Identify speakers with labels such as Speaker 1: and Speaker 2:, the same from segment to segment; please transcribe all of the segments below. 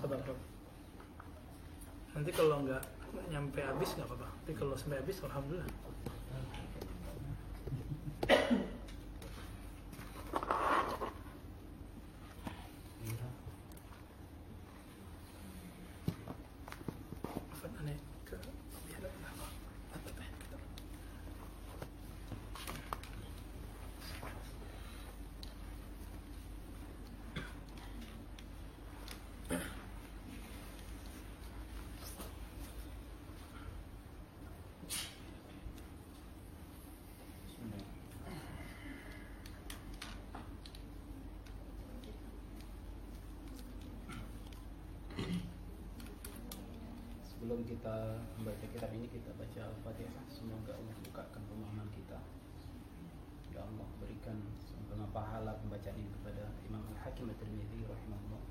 Speaker 1: sabar. Nanti kalau nggak nyampe habis nggak apa-apa. Tapi kalau sampai habis, alhamdulillah.
Speaker 2: Sebelum kita membaca kitab ini, kita baca Al-Fatihah. Semoga Allah bukakan pemahaman kita. Ya Allah, berikan sempurna pahala pembacaan ini kepada Imam Al-Hakim At-Tirmidzi rahimahullah.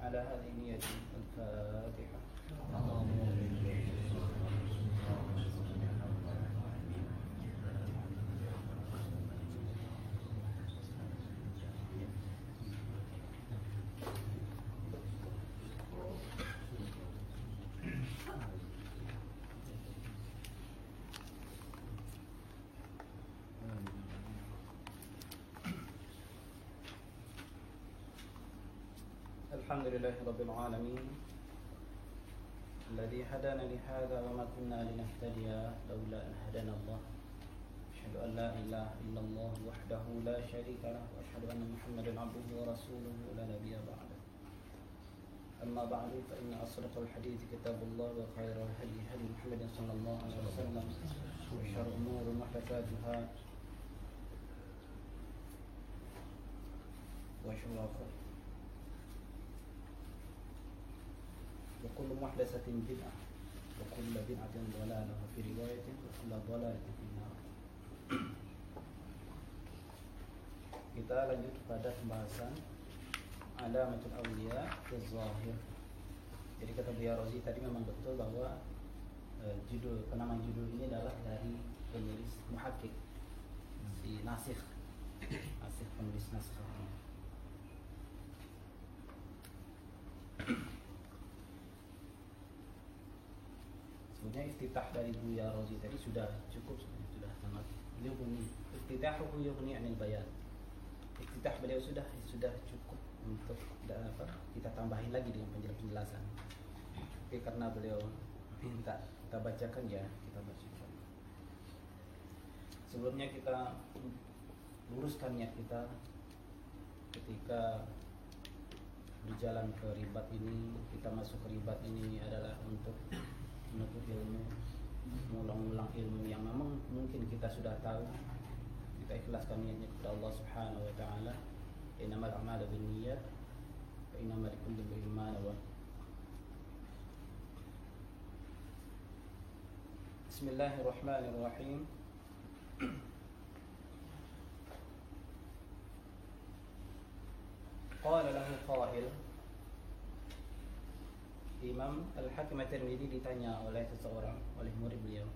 Speaker 2: Ala hal ini ya Al-Fatihah. Alhamdulillahi Rabbil Alamin Alladhi hadana lihada wa ma kunna linahtadiya lawla an hadana Allah. Asyhadu an la ilaha illallah wahdahu la syarika lah wa asyhadu anna Muhammadan abduhu wa rasuluhu la nabiyya ba'dah. Amma ba'du fa inna asdaqal hadithi kitabullah wa khairal hadi hadi Muhammadin sallallahu alaihi wasallam wa syarrul umuri muhdatsatuha wa syarrul وكل محدثة بدعة وكل بدعة ضلالة وفي رواية وكل ضلالة في النار. Kita lanjut pada pembahasan Alamatul Awliya fi Zahir. Jadi kata Buya Razi tadi memang betul bahwa penamaan judul ini adalah dari penulis muhakkik, si nasikh penulis nasikh. Sebenarnya iftitah dari Buya Razi tadi sudah cukup, sudah sangat yughni. Iftitahuhu yughni 'anil bayan. Iftitah beliau sudah cukup untuk kita tambahin lagi dengan penjelasan. Tapi karena beliau minta kita bacakan, ya kita bacakan. Sebelumnya kita luruskan niat kita ketika berjalan ke ribat ini, kita masuk ke ribat ini adalah untuk menuntut ilmu, mengulang-ulang ilmu yang memang mungkin kita sudah tahu. Kita ikhlaskan niatnya kepada Allah Subhanahu wa taala. Innamal a'malu binniyat wa innamal likulli imrin ma nawa. Bismillahirrahmanirrahim. Qala lahu qa'il. Imam Al-Hakim At-Tirmidzi ditanya oleh seseorang, oleh murid beliau,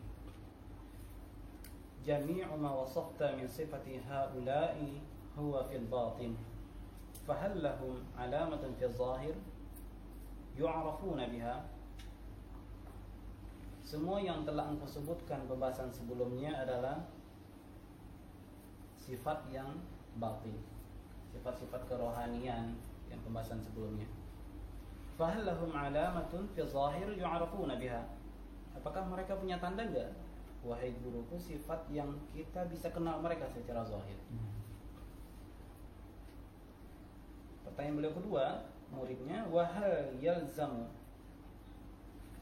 Speaker 2: Jami'u ma wasafta min sifati ha'ula'i huwa fil batin, fahal lahum alamatun fil zahir yu'arafuna biha? Semua yang telah engkau sebutkan pembahasan sebelumnya adalah sifat yang batin, sifat-sifat kerohanian yang pembahasan sebelumnya. Fahal lahum alamatun fi zahir yu'arafuna biha? Apakah mereka punya tanda enggak? Wahai guruku, sifat yang kita bisa kenal mereka secara zahir. Pertanyaan beliau kedua, muridnya, wa hal yalzamu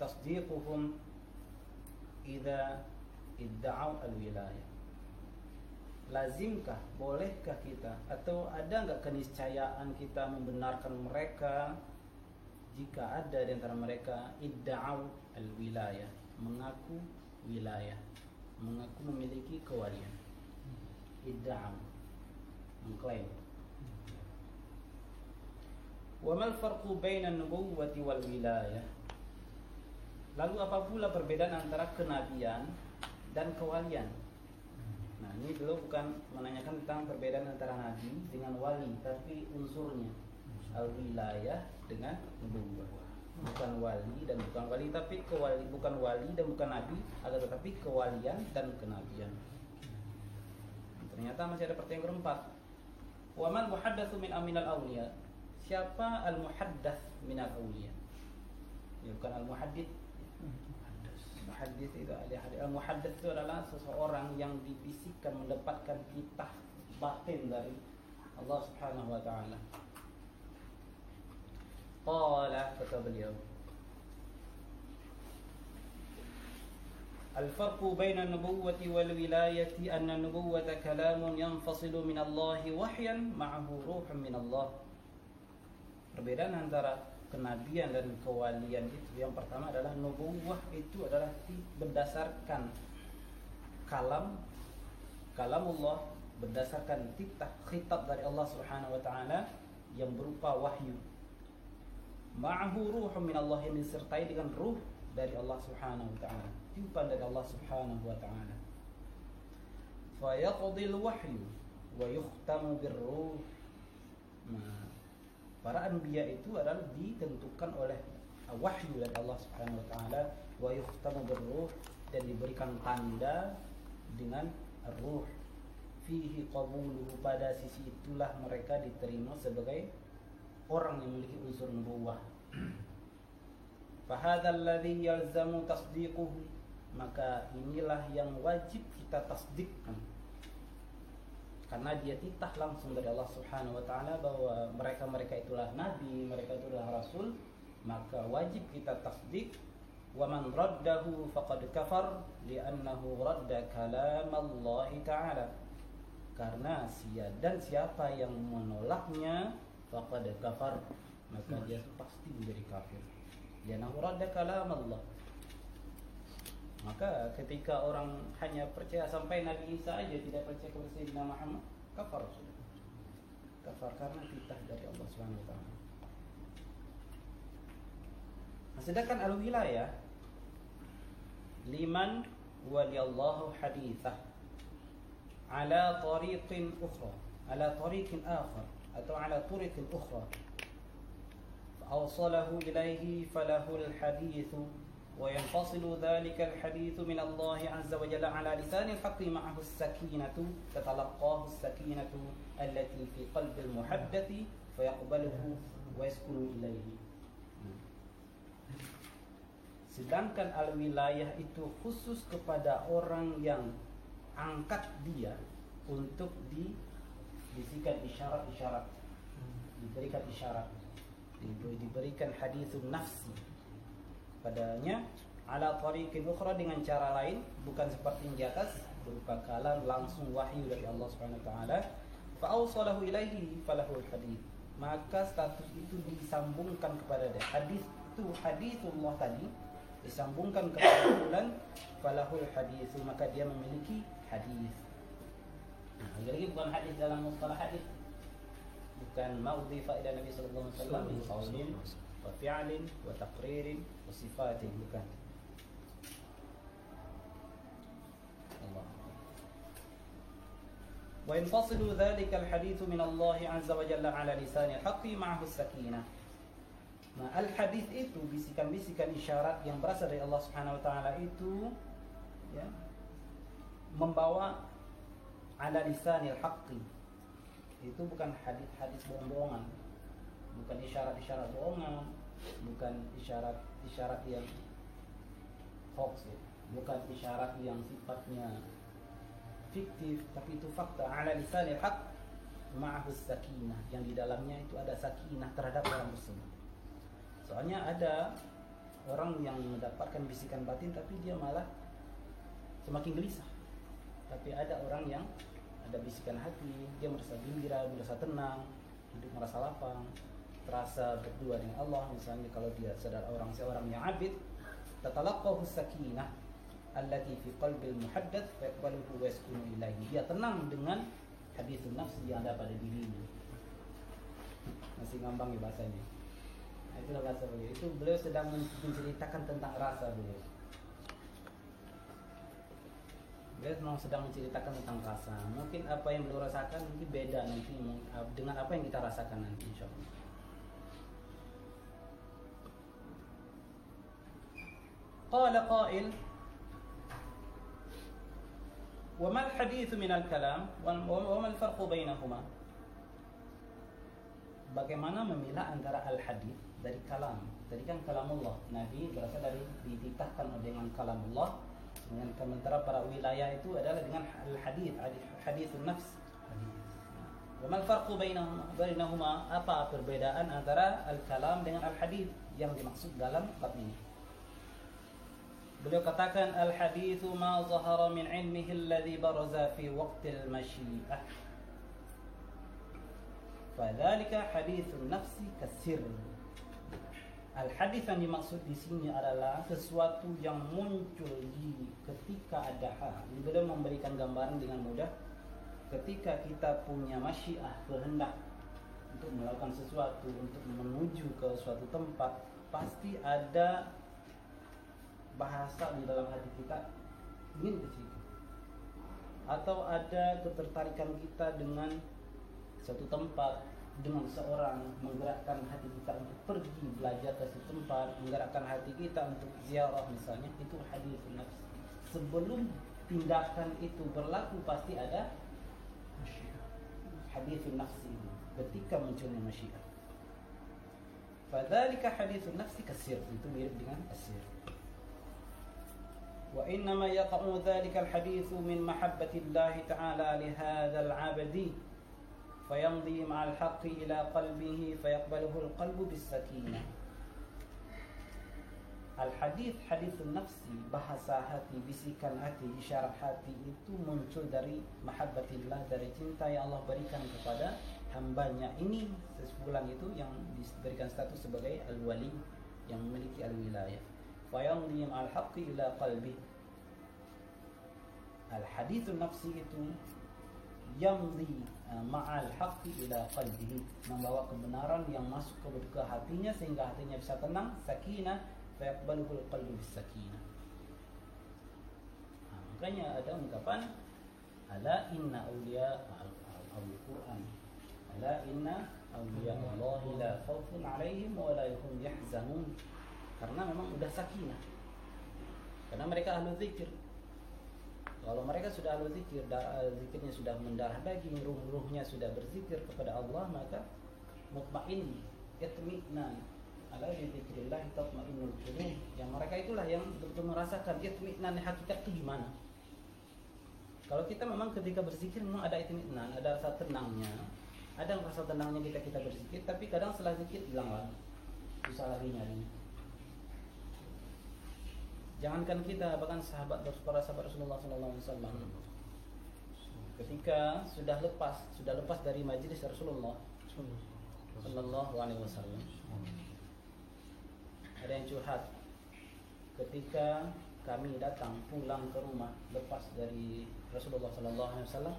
Speaker 2: tasdiquhum idza idda'u al-wilayah? Lazimkah, bolehkah kita, atau ada enggak keniscayaan kita membenarkan mereka jika ada di antara mereka idda'u al-wilayah, mengaku wilayah, mengaku memiliki kewalian. Idda'u, mengklaim. Wa mal farqu baina an-nubuwwati wal wilayah? Lalu apa pula perbedaan antara kenabian dan kewalian? Nah, ini dulu bukan menanyakan tentang perbedaan antara nabi dengan wali, tapi unsurnya al-wilayah dengan nubuwah. bukan wali dan bukan wali, tapi bukan wali dan bukan nabi, akan tetapi kewalian dan kenabian. Ternyata masih ada pertanyaan keempat. Wa man muhaddatsu min aminal awliya? Siapa al-muhaddats minal awliya? Ya, bukan al-muhaddits. Muhaddits itu ahli hadis. Al-muhaddats itu adalah seseorang yang dibisikkan, mendapatkan titah batin dari Allah Subhanahu wa taala. Qala, kata beliau, al-farqu baina an-nubuwwati wal wilayati anna an-nubuwwata kalamun yanfasilu min Allah wahyan ma'ahu ruhun min Allah. Perbedaan antara kenabian dan kewalian itu, yang pertama adalah nubuwah itu adalah berdasarkan kalamullah, berdasarkan titah khitab dari Allah Subhanahu wa taala yang berupa wahyu. Ma'ahu ruhun min Allah, yang disertai dengan ruh dari Allah Subhanahu wa taala, tiupan dari Allah Subhanahu wa taala. Fa yaqdil wahyu wa yukhtamu birruh. Nah, para anbiya itu adalah ditentukan oleh wahyu dari Allah Subhanahu wa taala, wa yukhtamu birruh, dan diberikan tanda dengan ruh. Fihi qabuluhu, pada sisi itulah mereka diterima sebagai orang yang memiliki unsur nubuwah. Fahadzal ladzi yalzamu tasdiquhu, maka inilah yang wajib kita tasdikkan, karena dia titah langsung dari Allah Subhanahu wa taala bahwa mereka itulah nabi, mereka itulah rasul, maka wajib kita tasdik. Wa man raddahu faqad kafar li'annahu radda kalam Allah taala, karena siapa yang menolaknya faqad kafar, maka dia pasti menjadi kafir. Li'annahu radda kalam Allah. Maka ketika orang hanya percaya sampai Nabi Isa aja, tidak percaya kepada Sayyidina Muhammad, kafar sudah. Kafar karena titah dari Allah Subhanahu wa taala. Sedangkan al-wilayah liman waliyallahu hadithah ala tariqin ukhra, ala tariqin akhar, atau ala tariqin ukhra, fa'awsalahu ilaihi falahul hadithu وينفصل ذلك الحديث من الله عز وجل على لسان الحق معه السكينة تتلقاه السكينة التي في قلب المحدث فيقبله ويسكن إليه. Sedangkan al-wilayah itu khusus kepada orang yang angkat dia untuk diberikan isyarat-isyarat, diberikan isyarat, diberikan hadithun nafsi padanya, ala tariqin ukhra, dengan cara lain, bukan seperti yang di atas berupa kalam langsung wahyu dari Allah Subhanahu wa taala. Fa awsalahu ilaihi falahul hadits, maka status itu disambungkan kepada dia. Hadis itu haditsullah tadi disambungkan kepada bulan, falahul hadits, maka dia memiliki hadis. Nah, lagi bukan hadis dalam mustalah hadis, bukan ma'udhifa ila Nabi sallallahu alaihi wasallam min qaulin wa fi'lin wa taqririn wa sifatin, bukan. Allah. Wa yanfasilu dhalika al-hadits min Allah 'azza wa jalla 'ala lisan al-haqqi ma'ahu as-sakinah. Nah, al-hadits itu bisikan-bisikan isyarat yang berasal dari Allah Subhanahu wa taala itu, ya, membawa 'ala lisan al-haqqi. Itu bukan hadis-hadis bohong-bohongan, bukan isyarat-isyarat bohongan, bukan isyarat yang hoax, ya. Bukan isyarat yang sifatnya fiktif, tapi itu fakta. Ala lisanil haq ma'ahu sakinah, yang di dalamnya itu ada sakinah terhadap orang tersebut. Soalnya ada orang yang mendapatkan bisikan batin tapi dia malah semakin gelisah. Tapi ada orang yang ada bisikan hati, dia merasa gembira, merasa tenang, hidup merasa lapang, terasa berdua dengan Allah. Misalnya kalau dia seorang yang abid, tatalaqahu sakinah allati fi qalbil muhaddath fa yaqbaluhu wa yaskunu ilaihi, dia tenang dengan hadithun nafsi yang ada pada dirinya. Masih ngambang ya bahasanya. Nah, itulah bahasa beliau. Itu beliau sedang menceritakan tentang rasa beliau. Beliau memang sedang menceritakan tentang rasa. Mungkin apa yang beliau rasakan mungkin beda nanti dengan apa yang kita rasakan nanti, insyaallah. qala qail wa mal hadithu min al-kalam wa mal farqu bainahuma. Bagaimana memilah antara al-hadith dari kalam? Tadi kan kalamullah, Nabi berasal dari dititahkan dengan kalamullah. Dengan sementara para wilayah itu adalah dengan al-hadith, hadithun nafs. Wa mal farqu bainahuma? Apa perbedaan antara al-kalam dengan al-hadith yang dimaksud dalam bab ini? Beliau katakan al-hadithu ma zahara min ilmihi alladhi baraza fi waqtil masyi'ah. Fadzalika hadithun nafsi kasir. Al-hadits yang dimaksud di sini adalah sesuatu yang muncul di ketika ada hal. Beliau memberikan gambaran dengan mudah. Ketika kita punya masyiah, kehendak untuk melakukan sesuatu, untuk menuju ke suatu tempat, pasti ada bahasa di dalam hati kita ingin ke situ. Atau ada ketertarikan kita dengan suatu tempat, dengan seorang, menggerakkan hati kita untuk pergi belajar ke suatu tempat, menggerakkan hati kita untuk ziarah misalnya. Itu hadithun nafs. Sebelum tindakan itu berlaku pasti ada hadithun nafs ini ketika munculnya masyiah. Fadzalika hadithun nafsi kasir. Itu mirip dengan kasir. Wa innama yaqa'u dzalika al-hadithu min mahabbatillahi ta'ala li hadzal 'abdi fayamdi ma'al haqqi ila qalbihi fayaqbaluhu al-qalbu bis-sakinah. Al-hadith, hadithun nafsi, bahasa hati, bisikan hati, isyarat hati itu muncul dari mahabbatillah, dari cinta yang Allah berikan kepada hambanya. Ini sebulan itu yang diberikan status sebagai al-wali, yang memiliki al-wilayah. Fayamdi ma'al haqqi ila qalbihi. Al-hadithun nafsi itu yamdi ma'al haqqi ila qalbihi, membawa kebenaran yang masuk ke hatinya sehingga hatinya bisa tenang, sakinah, fayaqbaluhul qalbu bis sakinah. Makanya ada ungkapan ala inna awliya al-Qur'an, ala inna awliya Allah la khaufun 'alaihim wa la hum yahzanun. Karena memang udah sakinah. Karena mereka ahlu zikir. Kalau mereka sudah ahlu zikir, zikirnya sudah mendarah daging, ruhnya sudah berzikir kepada Allah, maka mutmain, itmi'nan, ala dzikrillah tatma'innul qulub. Yang mereka itulah yang betul-betul merasakan itmi'nan hakikat itu gimana. Kalau kita memang ketika berzikir memang ada itmi'nan, ada rasa tenangnya. Ada rasa tenangnya kita berzikir, tapi kadang setelah zikir hilang lagi. Bisa lagi nyari. Jangankan kita, bahkan para sahabat Rasulullah SAW, ketika sudah lepas dari majlis Rasulullah SAW, ada yang curhat ketika kami datang pulang ke rumah lepas dari Rasulullah SAW.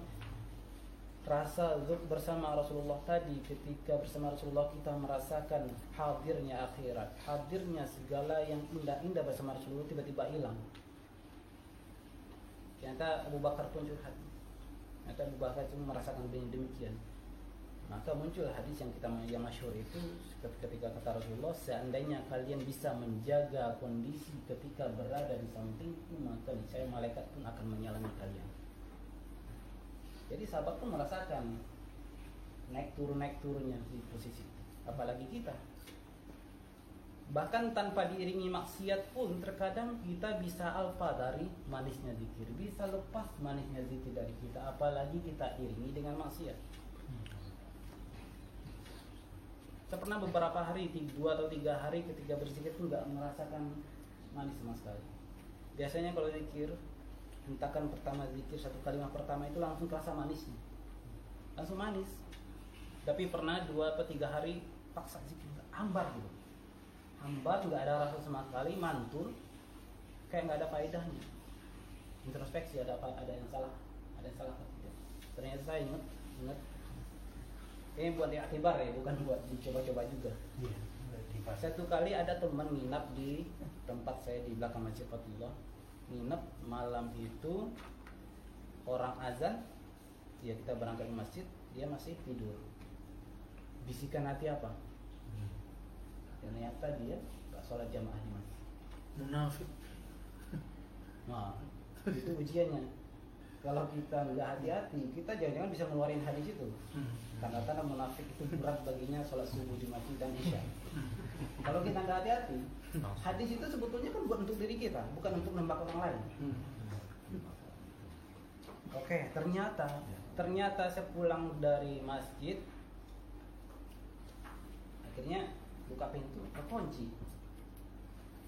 Speaker 2: Rasa zuk bersama Rasulullah tadi, ketika bersama Rasulullah kita merasakan hadirnya akhirat, hadirnya segala yang indah-indah bersama Rasulullah tiba-tiba hilang. Ternyata Abu Bakar pun curhat. Ternyata Abu Bakar cuma merasakan demikian. Maka muncul hadis yang masyhur itu ketika kata Rasulullah, seandainya kalian bisa menjaga kondisi ketika berada di sampingku, maka niscaya malaikat pun akan menyalami kalian. Jadi sahabat pun merasakan naik turunnya di posisi. Apalagi kita. Bahkan tanpa diiringi maksiat pun terkadang kita bisa alfa dari manisnya zikir, bisa lepas manisnya zikir dari kita, apalagi kita iringi dengan maksiat. Saya pernah beberapa hari, 2 atau 3 hari ketika berzikir pun nggak merasakan manis sama sekali. Biasanya kalau zikir, hentakan pertama zikir, satu kalimat pertama itu langsung terasa manisnya, langsung manis. Tapi pernah 2 atau 3 hari paksa zikir, hambar gitu, hambar, nggak ada rasa sama sekali, mantul, kayak nggak ada faedahnya. Introspeksi, ada yang salah, ternyata saya ingat ini buat diaktibar ya, bukan buat dicoba-coba juga. Satu kali ada teman nginap di tempat saya di belakang Masjid Fatullah. Nginep malam itu, orang azan, ya kita berangkat ke masjid, dia masih tidur. Bisikan hati apa? Ternyata dia gak sholat jamaah di masjid.
Speaker 1: Munafik.
Speaker 2: Nah, itu ujiannya. Kalau kita nggak hati-hati, kita jangan-jangan bisa ngeluarin hadis itu. Tanda-tanda munafik itu berat baginya sholat subuh di masjid dan isya. Kalau kita nggak hati-hati, hadis itu sebetulnya kan bukan untuk diri kita, bukan untuk nembak orang lain. Oke, ternyata saya pulang dari masjid, akhirnya buka pintu, terkunci.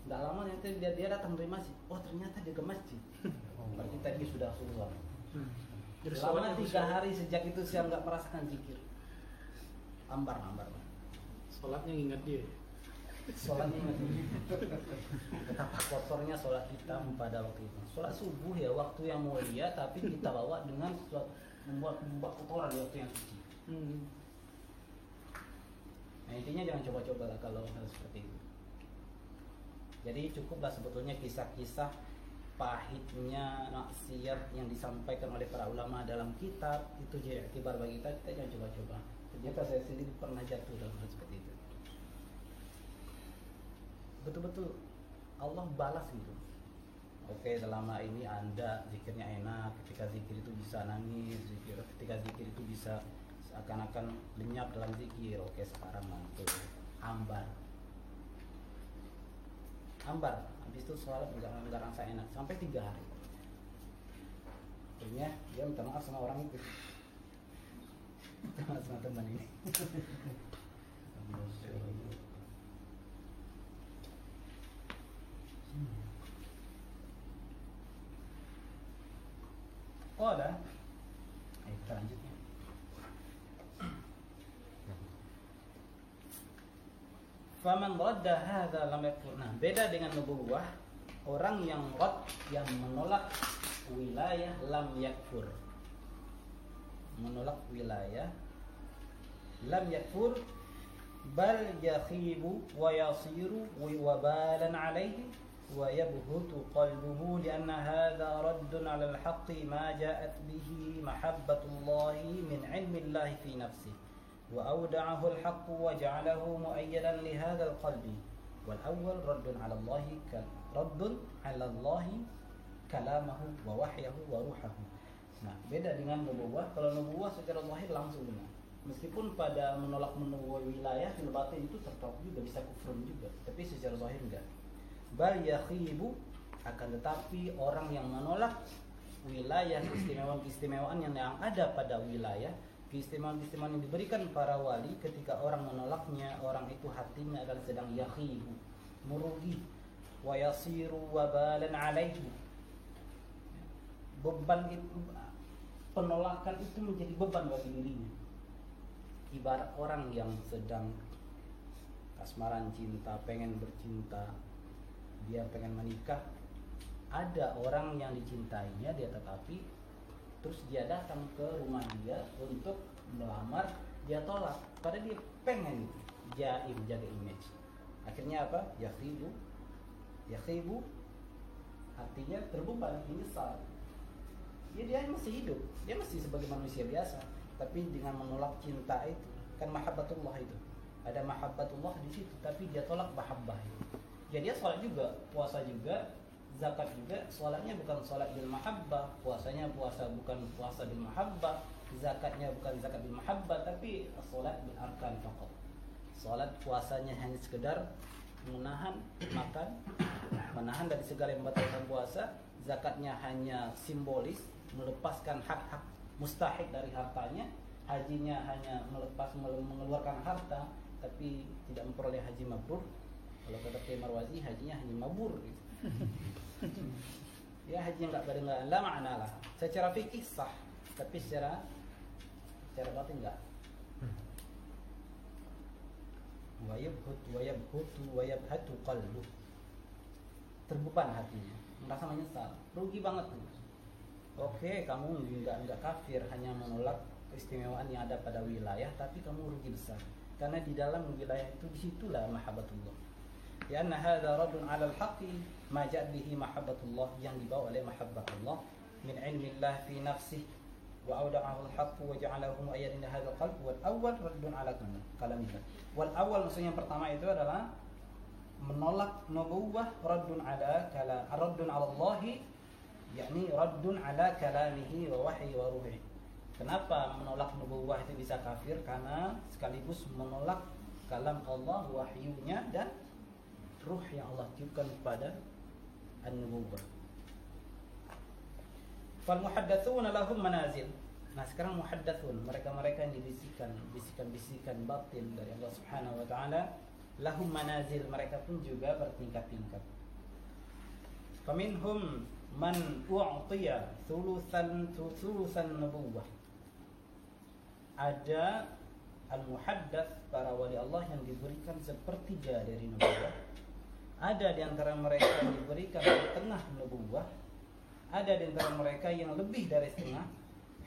Speaker 2: Nggak lama nanti dia datang dari masjid. Oh ternyata dia ke masjid. Berarti tadi sudah keluar.
Speaker 1: Jadi
Speaker 2: Selama
Speaker 1: sholatnya
Speaker 2: 3 hari sejak itu saya nggak merasakan zikir. Ambar.
Speaker 1: sholatnya ingat dia.
Speaker 2: Sholatnya ingat. Betapa kotornya sholat kita pada waktu itu. Sholat subuh ya waktu yang mulia, tapi kita bawa dengan membuat kotoran di waktu yang suci. Nah intinya jangan coba-coba lah kalau harus seperti itu. Jadi cukuplah sebetulnya kisah-kisah pahitnya maksiat yang disampaikan oleh para ulama dalam kitab, itu jadi iktibar bagi kita jangan coba-coba. Ternyata saya sendiri pernah jatuh dalam hal seperti itu. Betul-betul Allah balas gitu. Oke, selama ini Anda zikirnya enak, ketika zikir itu bisa nangis, ketika zikir itu bisa seakan-akan lenyap dalam zikir. Oke, sekarang mantul ambar, habis itu sholat nggak rasa enak sampai 3 hari. Akhirnya dia minta maaf sama orang itu, sama teman ini. Oh ada. Ayo kita lanjutnya. Faman radda hadza lam yakfur. Nah, beda dengan nubuwah, orang yang rad yang menolak wilayah lam yakfur. Menolak wilayah lam yakfur bal yakhibu wa yasiru wabalan alaihi wa yabhutu qalbuhu lianna hadza raddun 'ala al-haqqi ma ja'at bihi mahabbatullahi min 'ilmillahi fi nafsihi وأودعه الحق وجعله مؤيدا لهذا القلب والأول رد على الله كلامه ووحيه وروحه. Nah, beda dengan nubuwah. Kalau nubuwah secara zahir langsung benar. Meskipun pada menolak nubuwah wilayah fil batin itu tetap juga bisa kufur juga, tapi secara zahir enggak. Bal yakhibu, akan tetapi orang yang menolak wilayah keistimewaan yang ada pada wilayah, keistimewaan yang diberikan para wali, ketika orang menolaknya, orang itu hatinya adalah sedang yakhibu, merugi, wa yasiru wabalan alaihi. Beban itu, penolakan itu menjadi beban bagi dirinya. Ibarat orang yang sedang kasmaran cinta, pengen bercinta, dia pengen menikah, ada orang yang dicintainya, dia tetapi terus dia datang ke rumah dia untuk melamar, dia tolak, padahal dia pengen jaim, jaga image. Akhirnya apa? Yakhibu, artinya terbeban, menyesal. Dia masih hidup, dia masih sebagai manusia biasa, tapi dengan menolak cinta itu, kan mahabbatullah itu, ada mahabbatullah di situ, tapi dia tolak mahabbah itu. Jadi dia sholat juga, puasa juga, zakat juga. Sholatnya bukan sholat bil mahabbah, puasanya puasa bukan puasa bil mahabbah, zakatnya bukan zakat bil mahabbah, tapi sholat bil arkan faqat. Sholat puasanya hanya sekedar menahan makan, menahan dari segala yang membatalkan puasa. Zakatnya hanya simbolis, melepaskan hak-hak mustahik dari hartanya. Hajinya hanya mengeluarkan harta, tapi tidak memperoleh haji mabrur. Kalau kata Kiai Marwazi, hajinya hanya mabur gitu. Ya, haji enggak la makna lah. Secara fikih sah, tapi secara batin enggak. Wa yabhatu qalbu. Terbeban hatinya, merasa menyesal, rugi banget tuh. Oke, kamu enggak kafir, hanya menolak keistimewaan yang ada pada wilayah, tapi kamu rugi besar. Karena di dalam wilayah itu, disitulah mahabbatullah. Ya anna hadza raddun 'ala al-haqqi ma ja'a bihi mahabbatullah, yang dibawa oleh mahabbatullah min 'ilmillah fi nafsihi wa awda'ahu al-haqq wa ja'alahu mu'ayyadan li hadzal qalb. Wal awwal raddun 'ala kalamillah. Wal awwal, maksudnya yang pertama itu adalah menolak nubuwah, raddun 'ala Allah yakni raddun ala kalamihi wa wahyi wa ruhi. Kenapa menolak nubuwah itu bisa kafir? Karena sekaligus menolak kalam Allah, wahyunya dan ruh yang Allah tiupkan kepada an-nubuwah. Fal muhaddatsuna lahum manazil. Nah, sekarang muhaddatsun, mereka-mereka yang dibisikkan, bisikan-bisikan batin dari Allah Subhanahu wa taala, lahum manazil, mereka pun juga bertingkat-tingkat. Faminhum man u'tiya thulutsan nubuwah. Ada al-muhaddats, para wali Allah yang diberikan sepertiga dari nubuwah. Ada di antara mereka yang diberikan setengah nubuwah. Ada di antara mereka yang lebih dari setengah.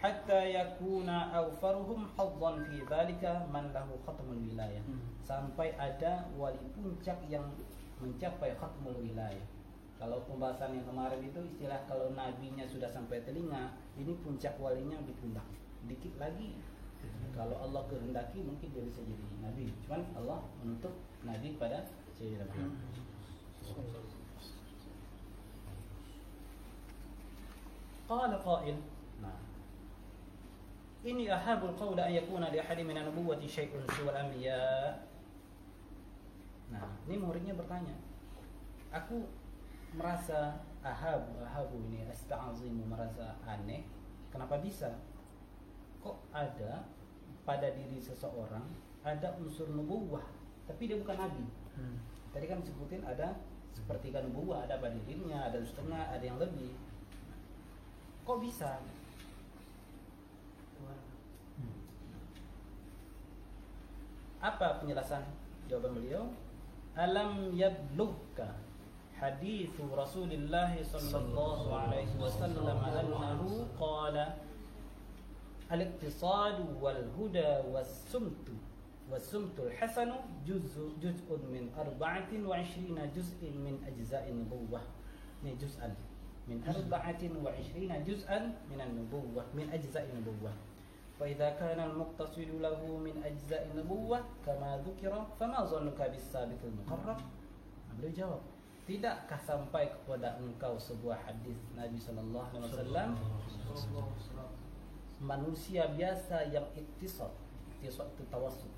Speaker 2: Hatta yakuna awfaruhum hadzan fi dzalika man lahu khatmul wilayah. Sampai ada wali puncak yang mencapai khatmul wilayah. Kalau pembahasan yang kemarin itu istilah kalau nabinya sudah sampai telinga, ini puncak walinya di pundak. Dikit lagi, kalau Allah kehendaki mungkin dia bisa jadi nabi. Cuman Allah menutup nabi pada Sayyidina Muhammad. Qala qail. Nah, ini ahabul qawla an yakuna li ahadin min an-nubuwwati syai'un siwal anbiya. Nah, ini muridnya bertanya. Aku merasa ahabu ini asta'azimu, merasa aneh. Kenapa bisa? Kok ada pada diri seseorang ada unsur nubuwah, tapi dia bukan nabi. Tadi kan sebutin ada sepertiga nubuwah, ada pada dirinya, ada setengah, ada yang lebih. Kok bisa? Apa penjelasan? Jawaban beliau, alam yablughka hadithu Rasulullah sallallahu alaihi wasallam annahu qala al-iqtisadu wal huda was-sumtu was-sumtul hasanu juz'un min 24 juz'in min ajza'in nubuwah. Ini juz'an min 24 juz'an min an-nubuwah, min ajza'in nubuwah. Fa idza kana al-muqtasidu lahu min ajza'in nubuwah kama dzukira fama dhannuka bis-sabiqil muqarrab? Beliau jawab, tidakkah sampai kepada engkau sebuah hadis Nabi sallallahu alaihi wasallam manusia biasa yang iktisad itu tawassut,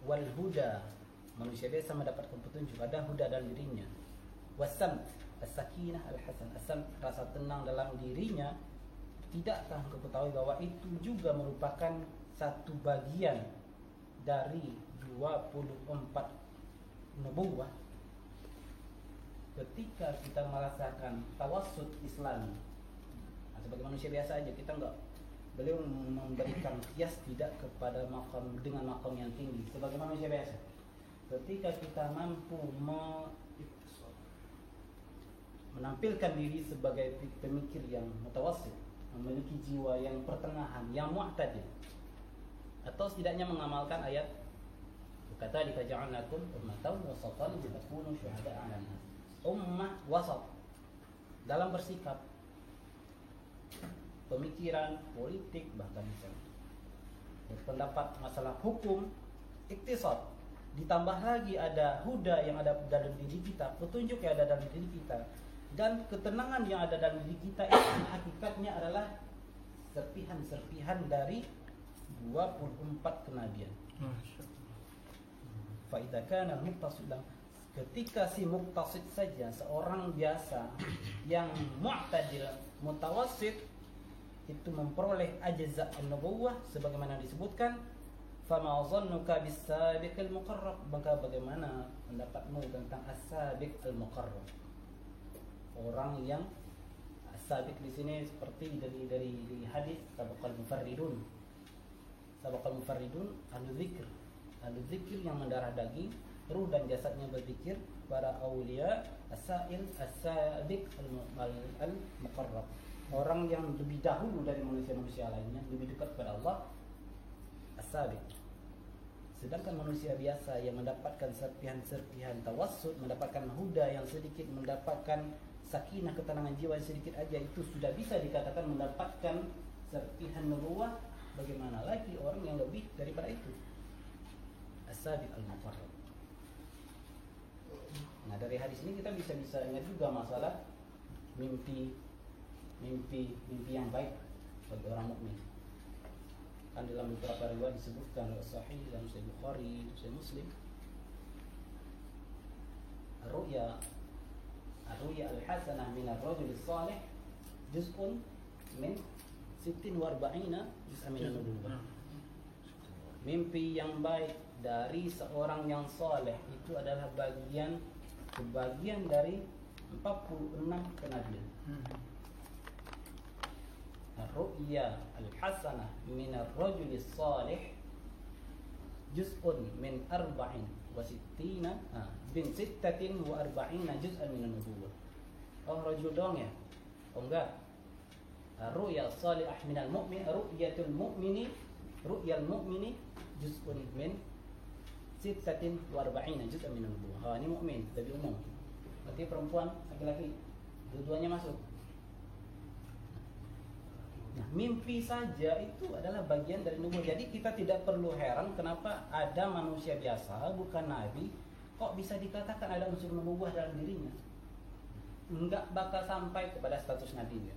Speaker 2: wal huda, manusia biasa mendapatkan petunjuk, ada huda dalam dirinya, wasam as-sakinah al-hasan, asam rasa tenang dalam dirinya. Tidakkah engkau ketahui bahwa itu juga merupakan satu bagian dari 24 nubuwah? Ketika kita merasakan tawassut Islam, sebagai manusia biasa aja, kita enggak, beliau memberikan kias tidak kepada makam dengan makam yang tinggi. Sebagai manusia biasa, ketika kita mampu menampilkan diri sebagai pemikir yang mutawassit, memiliki jiwa yang pertengahan, yang mu'tadil, atau setidaknya mengamalkan ayat kata dikaja'alnakum ummatan wasatan litakunu syuhada'a 'alan nas. Ummah wasat dalam bersikap, pemikiran, politik, bahkan misalnya berpendapat masalah hukum, iktisad, ditambah lagi ada huda yang ada dalam diri kita, petunjuk yang ada dalam diri kita, dan ketenangan yang ada dalam diri kita, itu hakikatnya adalah serpihan-serpihan dari 24 kenabian. Fa idza kana al-muqtasid, ketika si muqtasid saja, seorang biasa yang mu'tadil, mutawassit, itu memperoleh ajza' an-nubuwah sebagaimana disebutkan, fama dhannuka bis-sabiqil muqarrab, maka bagaimana pendapatmu tentang as-sabiq al-muqarrab? Orang yang as-sabiq di sini seperti dari hadis sabaqal mufarridun. Sabaqal mufarridun ahlu dzikir yang mendarah daging, ruh dan jasadnya berzikir, para aulia, as-sa'il, as-sabiq al-muqarrab. Orang yang lebih dahulu dari manusia-manusia lainnya, lebih dekat kepada Allah, as-sabiq. Sedangkan manusia biasa yang mendapatkan serpihan-serpihan tawassut, mendapatkan huda yang sedikit, mendapatkan sakinah, ketenangan jiwa yang sedikit aja, itu sudah bisa dikatakan mendapatkan serpihan nubuwah. Bagaimana lagi orang yang lebih daripada itu, as-sabiq al-muqarrab. Nah, dari hadis ini kita bisa ingat juga masalah mimpi yang baik bagi orang mukmin. Kan dalam beberapa riwayat disebutkan sahih dalam Sahih Bukhari, Sahih Muslim, ar-ru'ya al-hasanah min ar-rajul as-salih juz'un min 46 juz'an min an-nubuwah. Mimpi yang baik dari seorang yang saleh itu adalah kebagian dari 46 kenabian. Ar-ru'ya al-hasanah min ar-rajul as-salih juz'un min 64 bin 46 juz'an min an-nubuwah. Oh, rajul dong ya? Oh enggak. Ar-ru'ya as-salihah min al-mu'min, ru'yatul mu'mini juz'un min 46 juz'an min an-nubuwah. Ini mukmin, lebih umum. Berarti perempuan, laki-laki, dua-duanya masuk. Nah, mimpi saja itu adalah bagian dari nubuwah. Jadi kita tidak perlu heran kenapa ada manusia biasa, bukan nabi, kok bisa dikatakan ada unsur nubuwah dalam dirinya. Enggak bakal sampai kepada status nabinya.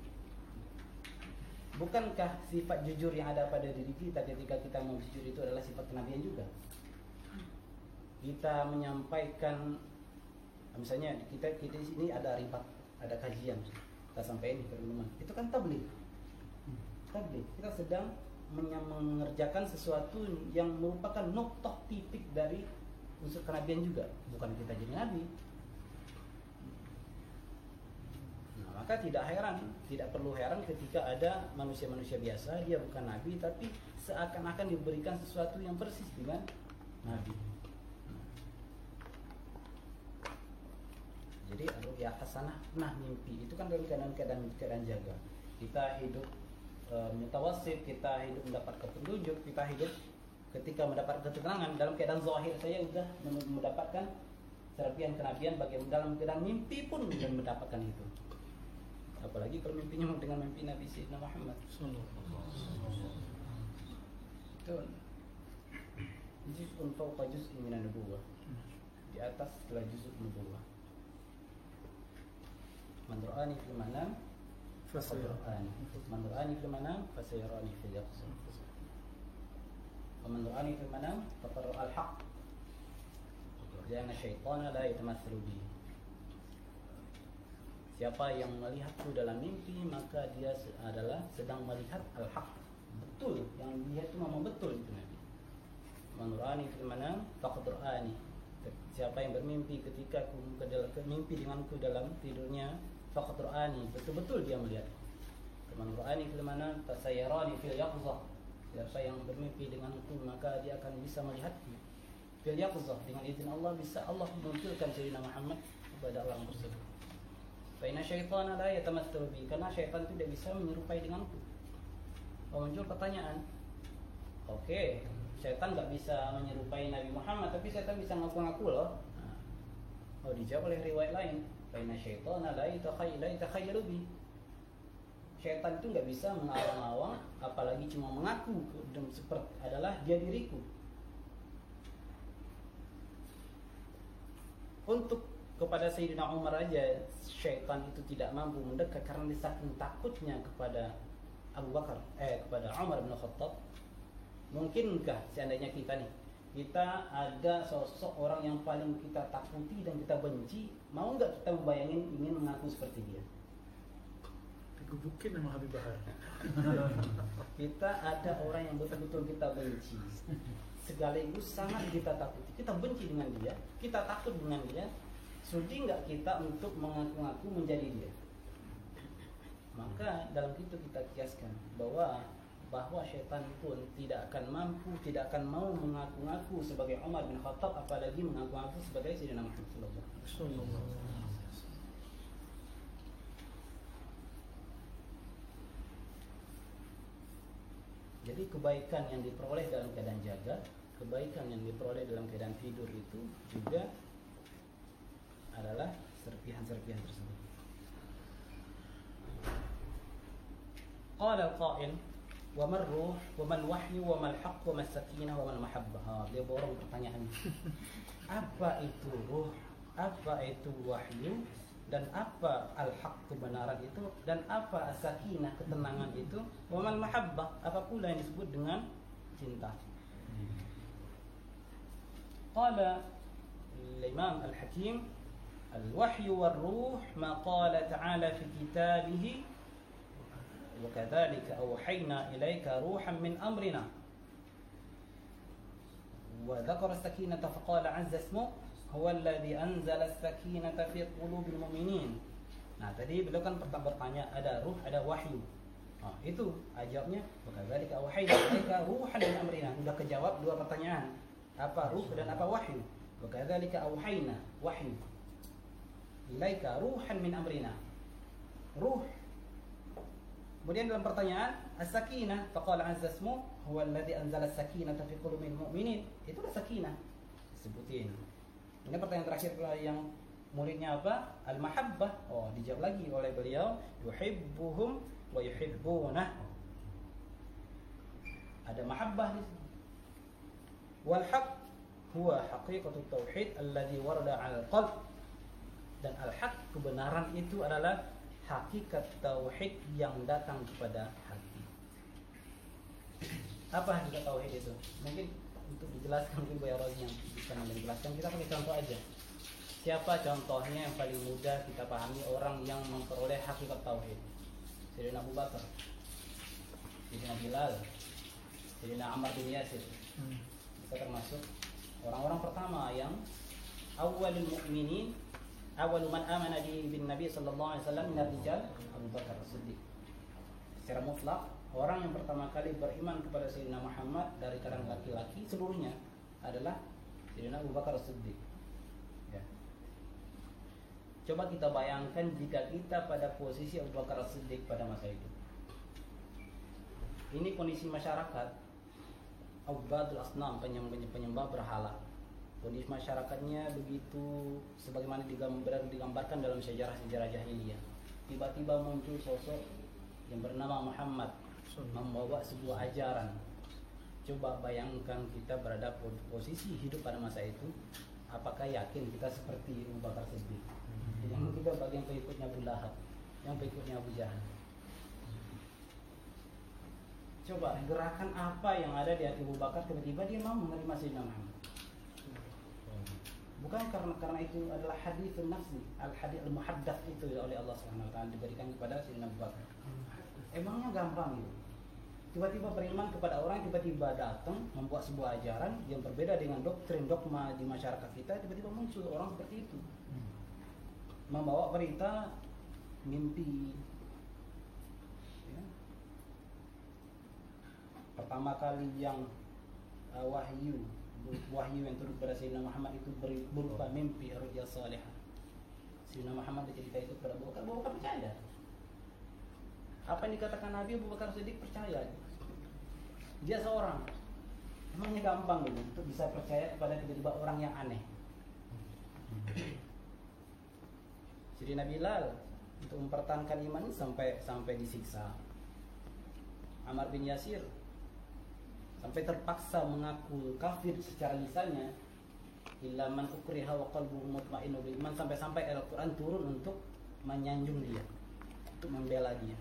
Speaker 2: Bukankah sifat jujur yang ada pada diri kita ketika kita mau jujur itu adalah sifat kenabian juga? Kita menyampaikan, misalnya kita di sini ada ribat, ada kajian, kita sampaikan ke teman-teman, itu kan tabligh. Kita sedang mengerjakan sesuatu yang merupakan noktah titik dari unsur kenabian juga, bukan kita jadi nabi. Nah, maka tidak perlu heran ketika ada manusia-manusia biasa, dia bukan nabi tapi seakan-akan diberikan sesuatu yang persis dengan nabi. Jadi ar-ru'ya hasanah, mimpi itu kan dalam keadaan jaga. Kita hidup mutawassit, kita hidup mendapat petunjuk, kita hidup ketika mendapat keterangan dalam keadaan zahir saya sudah mendapatkan serpihan kenabian, bagaimana dalam keadaan mimpi pun sudah mendapatkan itu. Apalagi kalau mimpinya dengan mimpi Nabi Sayyidina Muhammad itu juz'un fawqa juz'in min an-nubuwah, di atas setelah juz' nubuwah. Man ra'ani fil manam Man ra'ani fil manam fasayarani fil yaqظah. Wa man ra'ani fil manam faqad ra'a al-haqq. Lianna syaitana la yatamatsalu bi. Siapa yang melihatku dalam mimpi maka dia adalah sedang melihat al-haqq. Betul, yang dilihat itu memang betul itu Nabi. Man ra'ani fil manam faqad ra'ani. Siapa yang bermimpi ketika aku mimpi denganku dalam tidurnya, faqad ra'ani, betul-betul dia melihat. Man ra'ani fil manam fasayarani fil yaqظah. Siapa yang bermimpi denganku maka dia akan bisa melihatku fil yaqظah, dengan izin Allah bisa Allah munculkan Sayyidina Muhammad kepada alam tersebut. Fa inna syaitana la yatamatsalu bi, karena syaitan tidak bisa menyerupai denganku. Muncul pertanyaan. Oke, syaitan enggak bisa menyerupai Nabi Muhammad, tapi syaitan bisa ngaku-ngaku loh. Dijawab oleh riwayat lain. Fa inna syaitana la yatakhayyalu bi. Syaitan itu enggak bisa mengawang-awang, apalagi cuma mengaku seperti adalah dia diriku. Untuk kepada Sayyidina Umar aja syaitan itu tidak mampu mendekat karena dia saking takutnya kepada Abu Bakar, kepada Umar bin Khattab. Mungkinkah seandainya kita ada sosok orang yang paling kita takuti dan kita benci, mau nggak kita membayangin ingin mengaku seperti dia?
Speaker 1: Digebukin sama Habib Bahar.
Speaker 2: Kita ada orang yang betul-betul kita benci, sekaligus sangat kita takuti. Kita benci dengan dia, kita takut dengan dia. Sudi nggak kita untuk mengaku-ngaku menjadi dia? Maka dalam itu kita kiaskan bahwa syaitan pun tidak akan mampu, tidak akan mau mengaku-ngaku sebagai Umar bin Khattab, apalagi mengaku-ngaku sebagai Sayyidina Muhammad sallallahu alaihi wasallam. Jadi kebaikan yang diperoleh dalam keadaan jaga, kebaikan yang diperoleh dalam keadaan tidur itu juga adalah serpihan-serpihan tersebut. Qala al-qa'il wa man ruh wa man wahyu wa mal haqq wa mas sakinah wa mal mahabbah. Dia borong pertanyaan. Apa itu ruh? Apa itu wahyu? dan apa al-haq kebenaran itu, dan apa as-sakinah ketenangan itu, wa mal mahabbah apa pula yang disebut dengan cinta. Qala al-Imam al-Hakim al-wahyu war-ruh ma qala ta'ala fi kitabihi wa kadzalika awhayna ilaika ruhan min amrina wa dzakara as-sakinata faqala 'azza ismuhu huwa alladhi anzala as-sakinata fi qulubil mu'minin. Nah, tadi beliau kan bertanya ada ruh, ada wahyu. Nah, itu jawabnya wakadzalika wahyu ilaika ruhan min amrina. Sudah kejawab dua pertanyaan. Apa ruh dan apa wahyu? Wakadzalika auhayna wahyu ilaika ruhan min amrina. Ruh. Kemudian dalam pertanyaan as-sakinah faqala 'azza ismuhu huwa alladhi anzala as-sakinata fi qulubil mu'minin. Itulah sakinah disebutin. Ini pertanyaan terakhir yang muridnya apa? Al-mahabbah. Oh, dijawab lagi oleh beliau, yuhibbuhum wa yuhibbunah. Ada mahabbah di sini. Wal haqq huwa haqiqatut tauhid alladhi warada 'alal qalb. Dan al-haq kebenaran itu adalah hakikat tauhid yang datang kepada hati. Apa hakikat tauhid itu? Mungkin untuk dijelaskan mungkin Bu Rozi yang bisa menjelaskan, kita pakai contoh aja. Siapa contohnya yang paling mudah kita pahami orang yang memperoleh hakikat tauhid? Sayyidina Abu Bakar, Sayyidina Bilal, Sayyidina Ammar bin Yasir. Kita termasuk orang-orang pertama yang awalul mu'minin, awal man amana bin Nabi sallallahu alaihi wasallam min ar-rijal Abu Bakar As-Siddiq. Secara mutlak orang yang pertama kali beriman kepada Sayyidina Muhammad dari kalangan laki-laki seluruhnya adalah Sayyidina Abu Bakar As-Siddiq. Ya. Coba kita bayangkan jika kita pada posisi Abu Bakar As-Siddiq pada masa itu. Ini kondisi masyarakat Ubadul Asnam, penyembah berhala. Kondisi masyarakatnya begitu sebagaimana digambarkan dalam sejarah-sejarah jahiliyah. Tiba-tiba muncul sosok yang bernama Muhammad membawa sebuah ajaran. Coba bayangkan kita berada posisi hidup pada masa itu, apakah yakin kita seperti Abu Bakar Siddiq? Yang kita bagian pengikutnya Abu Lahab, yang pengikutnya Abu Jahal. Coba gerakan apa yang ada di hati Abu Bakar tiba-tiba dia mau menerima Sayyidina Muhammad? Bukan karena itu adalah hadithun nafsi, al-hadith al-muhaddats itu oleh Allah Subhanahu wa taala diberikan kepada Sayyidina Abu Bakar. Emangnya gampang itu? Tiba-tiba beriman kepada orang, tiba-tiba datang membuat sebuah ajaran yang berbeda dengan doktrin dogma di masyarakat kita, tiba-tiba muncul orang seperti itu. Membawa berita mimpi. Ya. Pertama kali yang wahyu yang turun kepada Sayyidina Muhammad itu berupa mimpi ru'ya salihah. Sayyidina Muhammad cerita itu kepada Abu Bakar percaya. Apa yang dikatakan Nabi, Abu Bakar Siddiq percaya. Dia seorang. Emangnya gampang gitu untuk bisa percaya kepada tiba-tiba orang yang aneh. Sayyidina Bilal untuk mempertahankan iman sampai disiksa. Ammar bin Yasir sampai terpaksa mengaku kafir secara lisannya, illa man ukriha wa qalbuhu mutma'innu bil iman, sampai Al-Qur'an turun untuk menyanjung dia, untuk membela dia.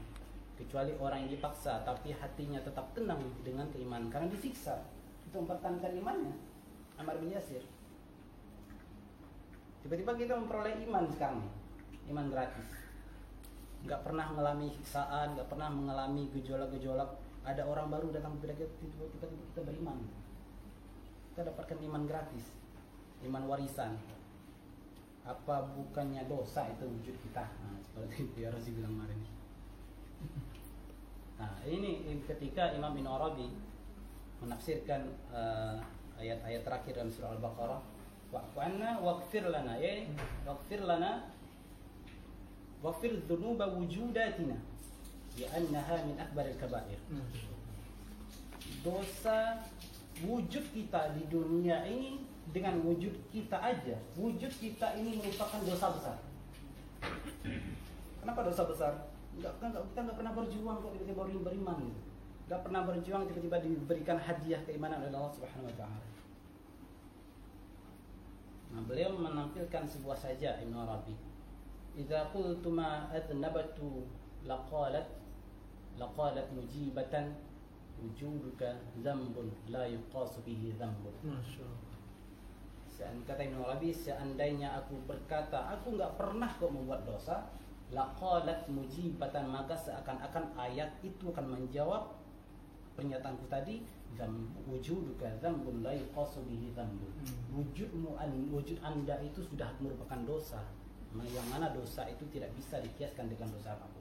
Speaker 2: Kecuali orang yang dipaksa tapi hatinya tetap tenang dengan keimanan karena disiksa, itu mempertahankan imannya. Ammar bin Yasir. Tiba-tiba kita memperoleh iman sekarang nih, iman gratis. Enggak pernah mengalami siksaan, enggak pernah mengalami gejolak-gejolak. Ada orang baru datang kepada kita, tiba-tiba kita beriman. Kita dapatkan iman gratis, iman warisan. Apa bukannya dosa itu wujud kita? Nah, seperti yang Rozi bilang kemarin. Nah, ini ketika Imam Ibn Arabi menafsirkan ayat-ayat terakhir dalam surah Al-Baqarah, wa'fu anna waghfir lana, waghfir lana waghfir dzunuba wujudatina li'annaha min akbaril kaba'ir. Dosa wujud kita di dunia ini, dengan wujud kita aja, wujud kita ini merupakan dosa besar. Kenapa dosa besar? Kita nggak pernah berjuang kok tiba-tiba beriman gitu. Nggak pernah berjuang tiba-tiba diberikan hadiah keimanan oleh Allah Subhanahu wa taala. Nah, beliau menampilkan sebuah saja Ibnu Arabi idza qultu ma adnabtu laqalat mujibatan wujuduka dzambun la yuqasu bihi dzambun.
Speaker 1: Masya Allah.
Speaker 2: Kata Ibnu Arabi, seandainya aku berkata aku nggak pernah kok membuat dosa, laqalat mujibatan, maka seakan-akan ayat itu akan menjawab pernyataanku tadi, wujuduka dzambun la yuqasu bihi dzambun. Wujud Anda itu sudah merupakan dosa, yang mana dosa itu tidak bisa dikiaskan dengan dosa apa.